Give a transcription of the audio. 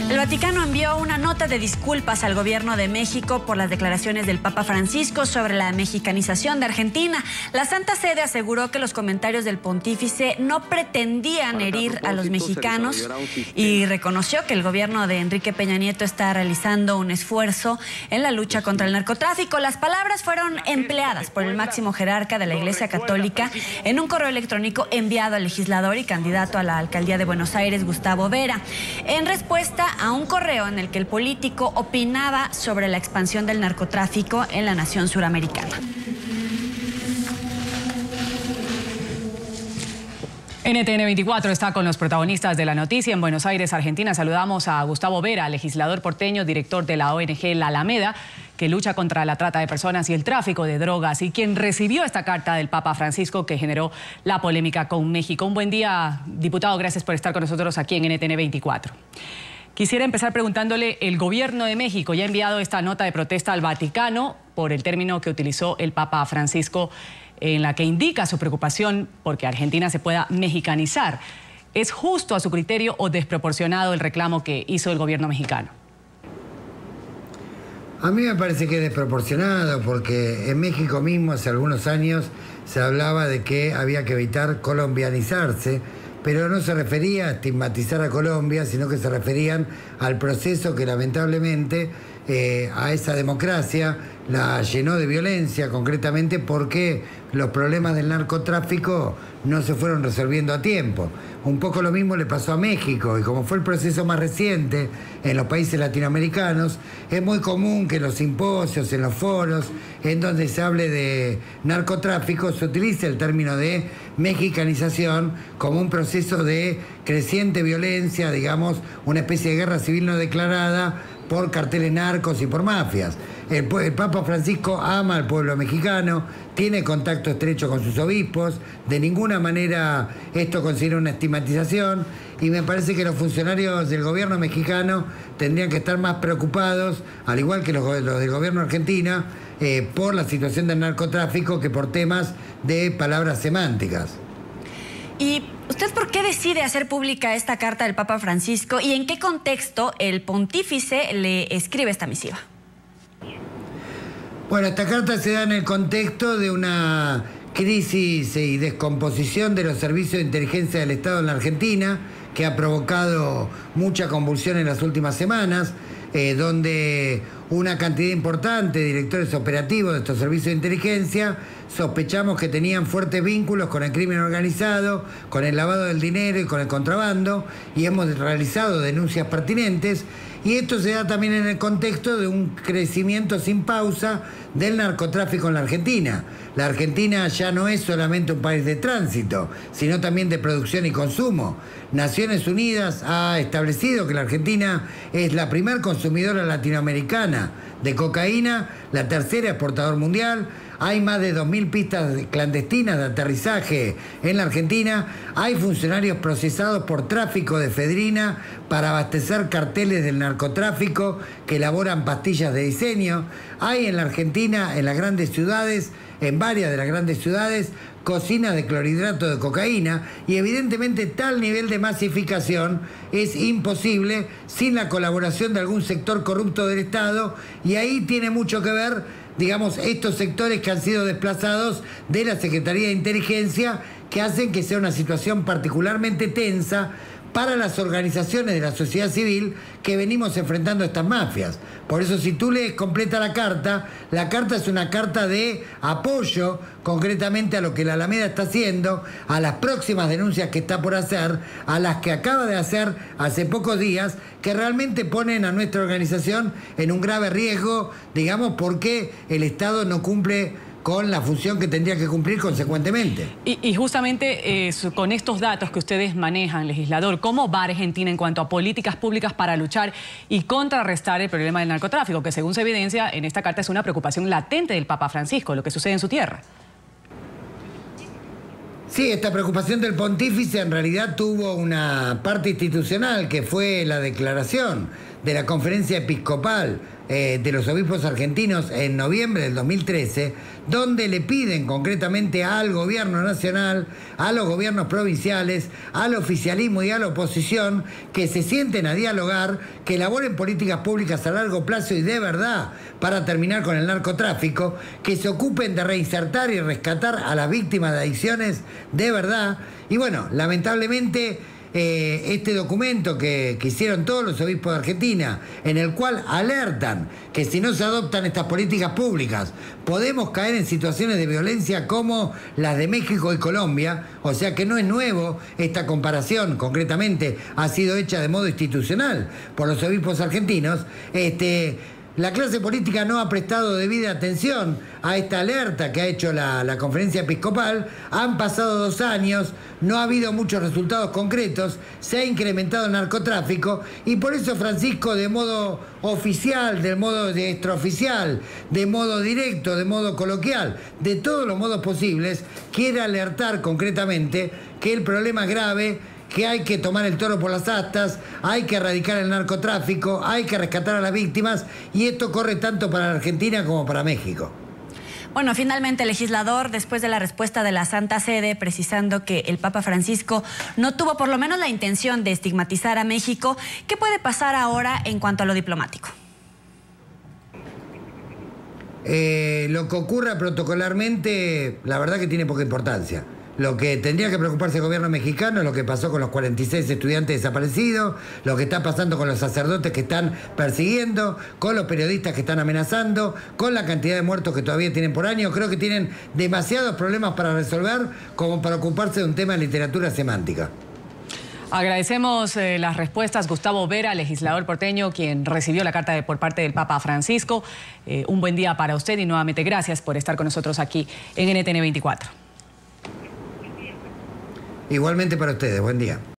El Vaticano envió una nota de disculpas al gobierno de México por las declaraciones del Papa Francisco sobre la mexicanización de Argentina. La Santa Sede aseguró que los comentarios del pontífice no pretendían herir a los mexicanos y reconoció que el gobierno de Enrique Peña Nieto está realizando un esfuerzo en la lucha contra el narcotráfico. Las palabras fueron empleadas por el máximo jerarca de la Iglesia Católica en un correo electrónico enviado al legislador y candidato a la alcaldía de Buenos Aires, Gustavo Vera, en respuesta a un correo en el que el político opinaba sobre la expansión del narcotráfico en la nación suramericana. NTN 24 está con los protagonistas de la noticia. En Buenos Aires, Argentina, saludamos a Gustavo Vera, legislador porteño, director de la ONG La Alameda, que lucha contra la trata de personas y el tráfico de drogas, y quien recibió esta carta del Papa Francisco que generó la polémica con México. Un buen día, diputado. Gracias por estar con nosotros aquí en NTN 24. Quisiera empezar preguntándole, el gobierno de México ya ha enviado esta nota de protesta al Vaticano por el término que utilizó el Papa Francisco, en la que indica su preocupación porque Argentina se pueda mexicanizar. ¿Es justo a su criterio o desproporcionado el reclamo que hizo el gobierno mexicano? A mí me parece que es desproporcionado porque en México mismo hace algunos años se hablaba de que había que evitar colombianizarse, pero no se refería a estigmatizar a Colombia, sino que se referían al proceso que lamentablemente a esa democracia la llenó de violencia, concretamente porque los problemas del narcotráfico no se fueron resolviendo a tiempo. Un poco lo mismo le pasó a México, y como fue el proceso más reciente en los países latinoamericanos, es muy común que en los simposios, en los foros, en donde se hable de narcotráfico, se utilice el término de mexicanización como un proceso de creciente violencia, digamos, una especie de guerra civil no declarada por carteles narcos y por mafias. El Papa Francisco ama al pueblo mexicano, tiene contacto estrecho con sus obispos, de ninguna manera esto considera una estigmatización, y me parece que los funcionarios del gobierno mexicano tendrían que estar más preocupados, al igual que los del gobierno argentino, por la situación del narcotráfico que por temas de palabras semánticas. ¿Y usted por qué decide hacer pública esta carta del Papa Francisco y en qué contexto el pontífice le escribe esta misiva? Bueno, esta carta se da en el contexto de una crisis y descomposición de los servicios de inteligencia del Estado en la Argentina, que ha provocado mucha convulsión en las últimas semanas, donde una cantidad importante de directores operativos de estos servicios de inteligencia sospechamos que tenían fuertes vínculos con el crimen organizado, con el lavado del dinero y con el contrabando, y hemos realizado denuncias pertinentes. Y esto se da también en el contexto de un crecimiento sin pausa del narcotráfico en la Argentina. La Argentina ya no es solamente un país de tránsito, sino también de producción y consumo. Naciones Unidas ha establecido que la Argentina es la primer consumidora latinoamericana de cocaína, la tercera exportador mundial. Hay más de 2.000 pistas clandestinas de aterrizaje en la Argentina. Hay funcionarios procesados por tráfico de efedrina para abastecer carteles del narcotráfico que elaboran pastillas de diseño. Hay en la Argentina, en las grandes ciudades, en varias de las grandes ciudades, cocinas de clorhidrato de cocaína, y evidentemente tal nivel de masificación es imposible sin la colaboración de algún sector corrupto del Estado, y ahí tiene mucho que ver, digamos, estos sectores que han sido desplazados de la Secretaría de Inteligencia, que hacen que sea una situación particularmente tensa para las organizaciones de la sociedad civil que venimos enfrentando a estas mafias. Por eso, si tú lees completa la carta es una carta de apoyo concretamente a lo que la Alameda está haciendo, a las próximas denuncias que está por hacer, a las que acaba de hacer hace pocos días, que realmente ponen a nuestra organización en un grave riesgo, digamos, porque el Estado no cumple con la función que tendría que cumplir consecuentemente. Y justamente con estos datos que ustedes manejan, legislador, ¿cómo va Argentina en cuanto a políticas públicas para luchar y contrarrestar el problema del narcotráfico, que según se evidencia en esta carta es una preocupación latente del Papa Francisco, lo que sucede en su tierra? Sí, esta preocupación del pontífice en realidad tuvo una parte institucional, que fue la declaración de la Conferencia Episcopal de los Obispos Argentinos en noviembre del 2013, donde le piden concretamente al gobierno nacional, a los gobiernos provinciales, al oficialismo y a la oposición que se sienten a dialogar, que elaboren políticas públicas a largo plazo y de verdad para terminar con el narcotráfico, que se ocupen de reinsertar y rescatar a las víctimas de adicciones de verdad. Y bueno, lamentablemente este documento que hicieron todos los obispos de Argentina, en el cual alertan que si no se adoptan estas políticas públicas podemos caer en situaciones de violencia como las de México y Colombia, o sea que no es nuevo, esta comparación concretamente ha sido hecha de modo institucional por los obispos argentinos. La clase política no ha prestado debida atención a esta alerta que ha hecho la Conferencia Episcopal. Han pasado 2 años, no ha habido muchos resultados concretos, se ha incrementado el narcotráfico y por eso Francisco, de modo oficial, de modo extraoficial, de modo directo, de modo coloquial, de todos los modos posibles, quiere alertar concretamente que el problema es grave, que hay que tomar el toro por las astas, hay que erradicar el narcotráfico, hay que rescatar a las víctimas, y esto corre tanto para la Argentina como para México. Bueno, finalmente el legislador, después de la respuesta de la Santa Sede, precisando que el Papa Francisco no tuvo por lo menos la intención de estigmatizar a México, ¿qué puede pasar ahora en cuanto a lo diplomático? Lo que ocurra protocolarmente, la verdad que tiene poca importancia. Lo que tendría que preocuparse el gobierno mexicano es lo que pasó con los 46 estudiantes desaparecidos, lo que está pasando con los sacerdotes que están persiguiendo, con los periodistas que están amenazando, con la cantidad de muertos que todavía tienen por año. Creo que tienen demasiados problemas para resolver como para ocuparse de un tema de literatura semántica. Agradecemos las respuestas. Gustavo Vera, legislador porteño, quien recibió la carta por parte del Papa Francisco. Un buen día para usted y nuevamente gracias por estar con nosotros aquí en NTN 24. Igualmente para ustedes, buen día.